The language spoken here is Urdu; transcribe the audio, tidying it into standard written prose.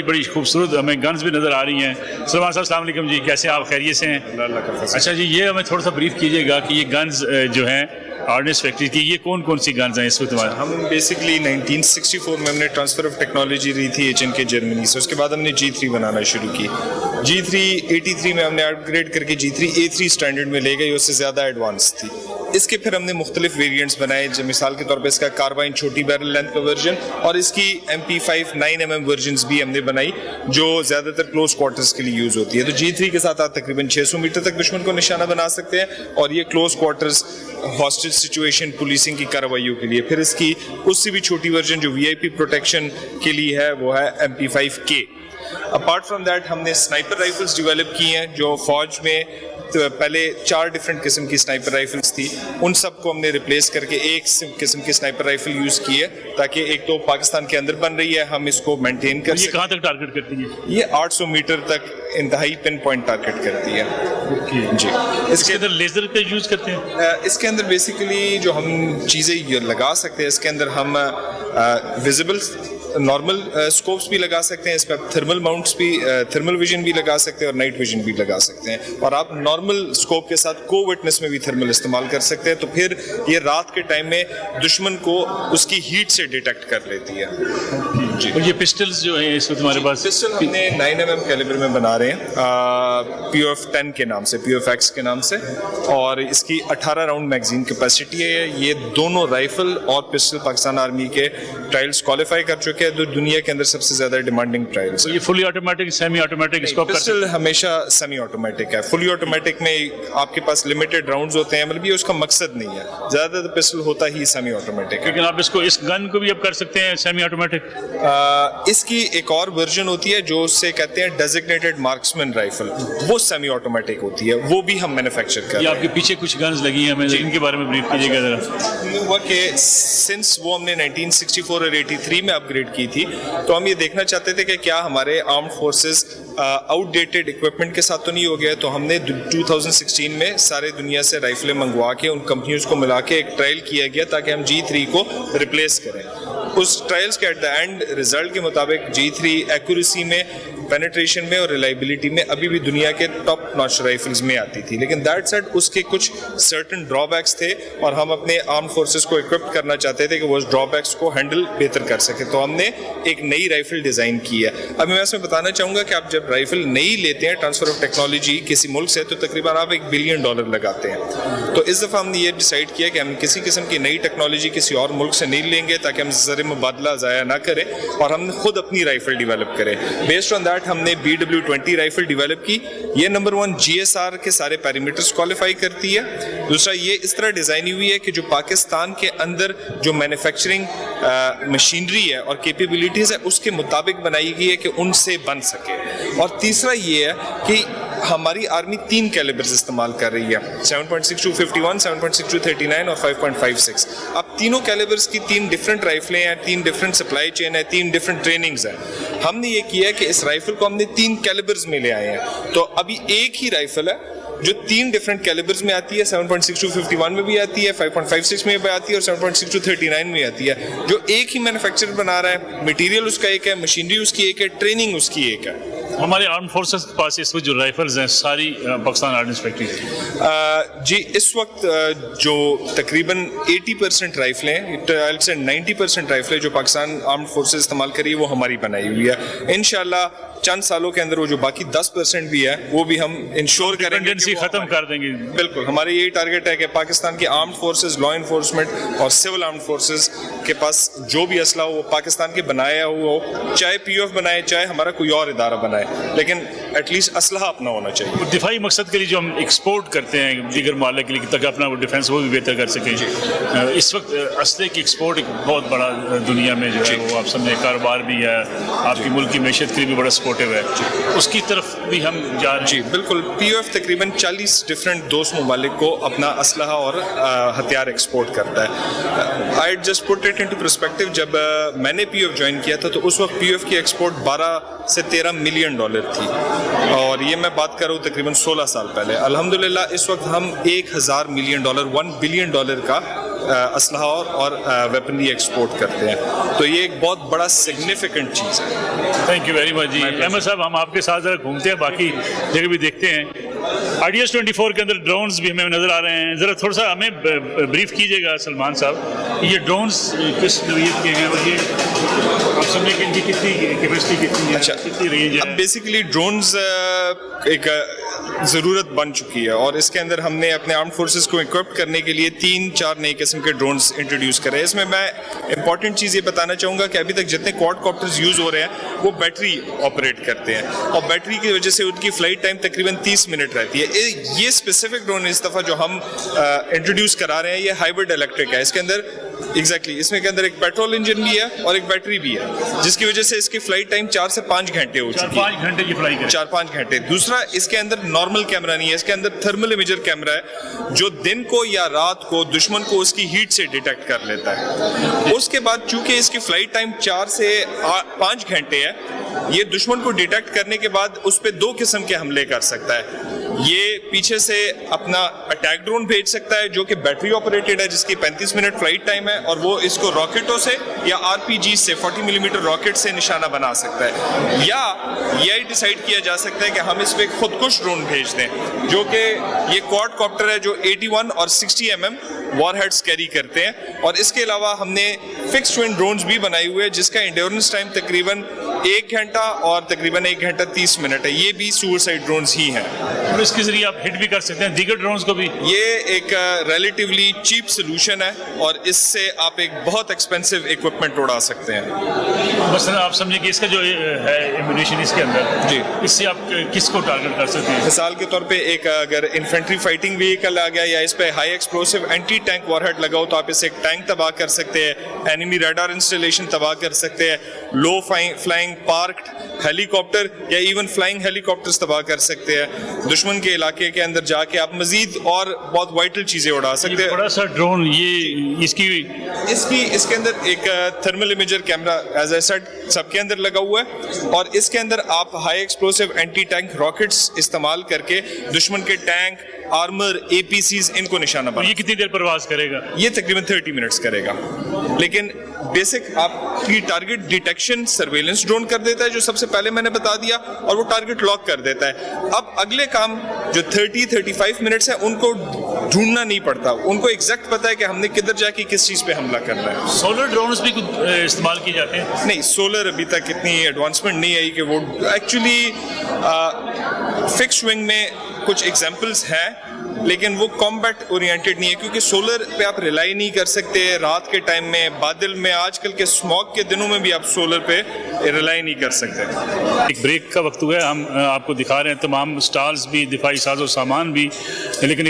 بڑی خوبصورت ہمیں گنز بھی نظر آ رہی ہیں. سلمان صاحب السلام علیکم جی, کیسے ہیں آپ؟ خیریت سے ہیں؟ اچھا جی, یہ ہمیں تھوڑا سا بریف کیجیے گا کہ یہ گنز جو ہیں آرڈننس فیکٹری کی, یہ کون کون سی گنز ہیں اس وقت ہمارے؟ ہم بیسکلی 1964 میں ہم نے ٹرانسفر آف ٹیکنالوجی لی تھی HNK جرمنی سے. اس کے بعد ہم نے G3 بنانا شروع کی. G3 83 میں ہم نے اپ گریڈ کر کے G3 A3 اسٹینڈرڈ میں لے گئی, اس سے زیادہ ایڈوانس تھی. اس کے پھر ہم نے مختلف ویریئنٹس بنائے, مثال کے طور پہ اس کا کاربائن چھوٹی بیرل لینتھ کا ورژن, اور اس کی MP5 9mm ورژنز بھی ہم نے بنائی جو زیادہ تر کلوز کوارٹرز کے لیے یوز ہوتی ہے. تو G3 کے ساتھ آپ تقریباً 600 میٹر تک دشمن کو نشانہ بنا سکتے ہیں, اور یہ close quarters hostage situation policing کی کارروائیوں کے لیے. پھر اس کی اس سے بھی چھوٹی ورژن جو VIP پروٹیکشن کے لیے ہے وہ ہے MP5K. اپارٹ فرام دیٹ ہم نے سنائپر رائفلز ڈیولپ کی ہیں جو فوج میں پہلے 4 ڈفرینٹ قسم کی سنائپر رائفلز تھی, ان سب کو ہم نے ریپلیس کر کے ایک قسم کی سنائپر رائفل یوز کی ہے, تاکہ ایک تو پاکستان کے اندر بن رہی ہے, ہم اس کو مینٹین کر سکیں. یہ کہاں تک ٹارگٹ کرتی ہے؟ یہ 800 میٹر تک انتہائی پن پوائنٹ ٹارگٹ کرتی ہے. جی, اس کے اندر لیزر پہ یوز کرتے ہیں؟ اس کے اندر بیسیکلی جو ہم چیزیں لگا سکتے ہیں, اس کے اندر ہم ویزیبل نارمل اسکوپس بھی لگا سکتے ہیں, اس پہ تھرمل ماؤنٹس بھی, تھرمل ویژن بھی لگا سکتے ہیں, اور نائٹ ویژن بھی لگا سکتے ہیں, اور آپ نارمل اسکوپ کے ساتھ کو وٹنس میں بھی تھرمل استعمال کر سکتے ہیں. تو پھر یہ رات کے ٹائم میں دشمن کو اس کی ہیٹ سے ڈیٹیکٹ کر لیتی ہے. جی, اور یہ پسٹلز جو ہیں اس وقت ہمارے پاس؟ پسٹل ہم نے 9mm کیلیبر میں بنا رہے ہیں, POF-10 کے نام سے, POF-X کے نام سے, اور اس کی 18 راؤنڈ میگزین کیپیسٹی ہے. یہ دونوں رائفل اور پسٹل پاکستان آرمی کے ٹرائلز کوالیفائی کر چکے ہیں, جو دنیا کے اندر سب سے زیادہ ڈیمانڈنگ ٹرائلز. یہ fully automatic, semi automatic scope? Pistol ہمیشہ سیمی آٹومیٹک ہے. فلی آٹومیٹک میں آپ کے پاس لمیٹڈ راؤنڈز ہوتے ہیں, مطلب یہ اس کا مقصد نہیں ہے. زیادہ تر پسٹل ہوتا ہی سیمی آٹومیٹک. لیکن آپ اس کو, اس گن کو بھی اب کر سکتے ہیں سیمی آٹومیٹک؟ اس کی ایک اور ورژن ہوتی ہے جو اسے کہتے ہیں ڈیزگنیٹڈ مارکسمین رائفل, وہ سیمی آٹومیٹک ہوتی ہے, وہ بھی ہم مینوفیکچر کر رہے ہیں. آپ کے پیچھے کچھ گنز لگی ہیں, ہمیں ان کے بارے میں بریف کیجیے گا ذرا. ہوا کہ سنس وہ ہم نے 1964 اور 83 میں اپ گریڈ کی تھی, تو ہم یہ دیکھنا چاہتے تھے کہ کیا ہمارے armed forces out dated equipment کے ساتھ تو نہیں ہو گیا. تو ہم نے 2016 میں سارے دنیا سے رائفلیں منگوا کے ان کمپنیز کو ملا کے ایک ٹرائل کیا گیا تاکہ ہم G3 کو ریپلیس کریں. اس ٹرائلز کے ایٹ دا اینڈ رزلٹ کے مطابق G3 ایکوریسی میں, پینیٹریشن میں اور ریلائبلٹی میں ابھی بھی دنیا کے ٹاپ ناچ رائفلز میں آتی تھی. لیکن دیٹ سیڈ اس کے کچھ سرٹن ڈرا بیکس تھے, اور ہم اپنے آرم فورسز کو اکوپڈ کرنا چاہتے تھے کہ وہ اس ڈرا بیکس کو ہینڈل بہتر کر سکے. تو ہم نے ایک نئی رائفل ڈیزائن کی ہے. اب میں اس میں بتانا چاہوں گا کہ آپ جب رائفل نئی لیتے ہیں ٹرانسفر آف ٹیکنالوجی کسی ملک سے, تو تقریباً آپ $1 بلین لگاتے ہیں. تو اس دفعہ ہم نے یہ ڈیسائیڈ کیا کہ ہم کسی قسم کی نئی ٹیکنالوجی کسی اور ملک سے نہیں لیں گے تاکہ ہم زر مبادلہ ضائع نہ کریں, اور ہم خود اپنی رائفل ڈیولپ کریں. بیسڈ آن دیٹ ہم نے BW-20 رائفل ڈیولپ کی. یہ نمبر 1 GSR کے سارے پیرامیٹرز کوالیفائی کرتی ہے. دوسرا, یہ اس طرح ڈیزائن ہوئی ہے کہ جو پاکستان کے اندر جو مینوفیکچرنگ مشینری ہے اور کیپیبلٹیز ہے اس کے مطابق بنائی گئی ہے کہ ان سے بن سکے. اور تیسرا یہ ہے کہ ہماری آرمی 3 کیلیبرز استعمال کر رہی ہے, 7.62 7.62 39 اور 5.56. اب تینوں کیلیبرز کی 3 ڈفرینٹ رائفلیں ہیں, 3 ڈفرینٹ سپلائی چین ہے, 3 ڈفرینٹ ٹریننگز ہیں. ہم نے یہ کیا ہے کہ اس رائفل کو ہم نے 3 کیلیبرز میں لے آئے ہیں. تو ابھی ایک ہی رائفل ہے جو 3 ڈفرینٹ کیلیبرز میں آتی ہے, 7.62 51 میں بھی آتی ہے, 5.56 میں بھی آتی ہے, اور 7.62 39 میں آتی ہے, جو ایک ہی مینوفیکچرر بنا رہا ہے. مٹیریل اس کا ایک ہے, مشینری اس کی ایک ہے, ٹریننگ اس کی ایک ہے. ہمارے آرم فورسز کے پاس اس وقت جو رائفلز ہیں ساری پاکستان آرڈننس فیکٹری؟ جی, اس وقت جو تقریباً 80% رائفلیں, 90% رائفلیں جو پاکستان آرمڈ فورسز استعمال کری وہ ہماری بنائی ہوئی ہے. انشاءاللہ چند سالوں کے اندر وہ جو باقی 10% بھی ہے وہ بھی ہم انشور کریں گے, ختم کر دیں گے. بالکل, ہماری یہی ٹارگٹ ہے کہ پاکستان کے آرمڈ فورسز, لا انفورسمنٹ اور سول آرمڈ فورسز کے پاس جو بھی اسلحہ ہو وہ پاکستان کے بنایا ہوا ہو, چاہے POF بنائے چاہے ہمارا کوئی اور ادارہ بنائے, لیکن ایٹ لیسٹ اسلحہ اپنا ہونا چاہیے. دفاعی مقصد کے لیے جو ہم ایکسپورٹ کرتے ہیں دیگر ممالک کے لیے تاکہ اپنا وہ ڈیفینس وہ بھی بہتر کر سکیں. اس وقت اسلحے کی ایکسپورٹ ایک بہت بڑا دنیا میں جو ہے وہ آپ سمجھیں کاروبار بھی ہے, آپ کی ملک کی معیشت کے لیے بھی بڑا سپورٹیو ہے, اس کی طرف بھی ہم جا رہے ہیں. جی بالکل, POF تقریباً 40 ڈفرینٹ دوست ممالک کو اپنا اسلحہ اور ہتھیار ایکسپورٹ کرتا ہے. I just put it into perspective, جب میں نے POF جوائن کیا تھا تو اس وقت POF کی ایکسپورٹ 12 سے 13 ملین ڈالر تھی, اور یہ میں بات کر رہا ہوں تقریباً 16 سال پہلے. الحمدللہ اس وقت ہم $1,000 ملین $1 بلین کا اسلحہ اور ویپنری ایکسپورٹ کرتے ہیں. تو یہ ایک بہت بڑا سگنیفیکنٹ چیز ہے. تھینک یو ویری مچ جی. احمد صاحب ہم آپ کے ساتھ ذرا گھومتے ہیں, باقی جگہ بھی دیکھتے ہیں. IDS 24 کے اندر ڈرونز بھی ہمیں نظر آ رہے ہیں. ذرا تھوڑا سا ہمیں بریف کیجیے گا سلمان صاحب, یہ ڈرونز کس نوعیت کے ہیں اور یہ آپ سمجھیں کہ ان کی کتنی کیپیسٹی کتنی ہے, کتنی رینج ہے؟ اب بیسیکلی ڈرونز ایک ضرورت بن چکی ہے اور اس کے اندر ہم نے اپنے آرمڈ فورسز کو اکوپ کرنے کے لیے 3-4 نئے قسم کے ڈرونز انٹروڈیوس کرے. اس میں امپورٹنٹ چیز یہ بتانا چاہوں گا کہ ابھی تک جتنے کوڈ کاپٹرز یوز ہو رہے ہیں وہ بیٹری آپریٹ کرتے ہیں اور بیٹری کی وجہ سے ان کی فلائٹ ٹائم تقریباً 30 منٹ رہتی ہے. یہ اسپیسیفک ڈرون اس دفعہ جو ہم انٹروڈیوس کرا رہے ہیں یہ ہائبرڈ الیکٹرک ہے. اس کے اندر اس میں کے اندر ایک پیٹرول انجن بھی ہے اور ایک بیٹری بھی ہے, جس کی وجہ سے اس کی فلائٹ ٹائم 4 سے 5 گھنٹے ہو چکی ہے. 5 گھنٹے کی فلائی 4-5 گھنٹے. دوسرا, اس کے اندر نارمل کیمرہ نہیں ہے, اس کے اندر تھرمل امیجر کیمرہ ہے جو دن کو یا رات کو دشمن کو اس کی ہیٹ سے ڈیٹیکٹ کر لیتا ہے. اس کے بعد چونکہ اس کی فلائٹ ٹائم 4 سے 5 گھنٹے ہے, یہ دشمن کو ڈیٹیکٹ کرنے کے بعد اس پہ 2 قسم کے حملے کر سکتا ہے. یہ پیچھے سے اپنا اٹیک ڈرون بھیج سکتا ہے جو کہ بیٹری آپریٹڈ ہے, جس کی 35 منٹ فلائٹ ٹائم ہے, اور وہ اس کو راکٹوں سے یا RPG سے 40 ملی میٹر راکٹ سے نشانہ بنا سکتا ہے. یا یہ ڈیسائیڈ کیا جا سکتا ہے کہ ہم اس پہ خودکش ڈرون بھیج دیں جو کہ یہ کوڈ کاپٹر ہے جو 81 اور 60 mm وار ہیڈز کیری کرتے ہیں. اور اس کے علاوہ ہم نے فکس ٹوئن ڈرونز بھی بنائے ہوئے ہیں جس کا انڈیورنس ٹائم تقریباً 1 گھنٹہ اور تقریباً 1 گھنٹہ 30 منٹ ہے. یہ بھی سوسائڈ ڈرونز ہی ہیں اور اس کے ذریعے آپ ہٹ بھی کر سکتے ہیں دیگر ڈرونز کو بھی. یہ ایک ریلیٹیولی چیپ سولوشن ہے اور اس سے آپ ایک بہت ایکسپینسو اکوپمنٹ اڑا سکتے ہیں. مثلا آپ سمجھیں کہ اس کا جو ہے ایمونیشن اس کے اندر, جی, اس سے آپ کس کو ٹارگٹ کر سکتے ہیں؟ مثال کے طور پہ ایک اگر انفینٹری فائٹنگ وہیکل آ گیا یا اس پہ high explosive anti tank war had لگا ہو تو آپ اسے ایک ٹینک تباہ کر سکتے ہیں, اینیمی ریڈار انسٹالیشن تباہ کر سکتے ہیں, لو فلائنگ پارکڈ ہیلی کاپٹر یا ایون فلائنگ ہیلی کاپٹرز تباہ کر سکتے ہیں. دشمن کے علاقے کے اندر جا کے آپ مزید اور بہت وائٹل چیزیں اڑا سکتے ہیں. بڑا سا ڈرون, یہ اس کے اندر ایک thermal imager camera as a set سب کے اندر لگا ہوا ہے اور اس کے اندر آپ high explosive anti tank rockets استعمال کر کے دشمن کے ٹینک, آرمر, APCs ان کو نشانہ بنا. یہ کتنی دیر پرواز کرے گا؟ یہ تقریباً 30 منٹس کرے گا. لیکن بیسک آپ کی ٹارگٹ ڈیٹیکشن سرویلنس ڈرون کر دیتا ہے جو سب سے پہلے میں نے بتا دیا, اور وہ ٹارگٹ لاک کر دیتا ہے. اب اگلے کام جو 30-35 منٹس ہیں ان کو ڈھونڈنا نہیں پڑتا, ان کو ایگزیکٹ پتا ہے کہ ہم نے کدھر جا کے کس چیز پہ حملہ کرنا ہے. سولر ڈرونز بھی استعمال کیے جاتے ہیں؟ نہیں, سولر ابھی تک اتنی ایڈوانسمنٹ نہیں آئی کہ وہ ایکچولی فکس ونگ میں کچھ ایگزامپلس ہیں لیکن وہ کمبیٹ اورینٹڈ نہیں ہے کیونکہ سولر پہ آپ ریلائی نہیں کر سکتے. رات کے ٹائم میں, بادل میں, آج کل کے اسموگ کے دنوں میں بھی آپ سولر پہ ریلائی نہیں کر سکتے. ایک بریک کا وقت ہوا ہے, ہم آپ کو دکھا رہے ہیں تمام اسٹالز بھی, دفاعی ساز و سامان بھی, لیکن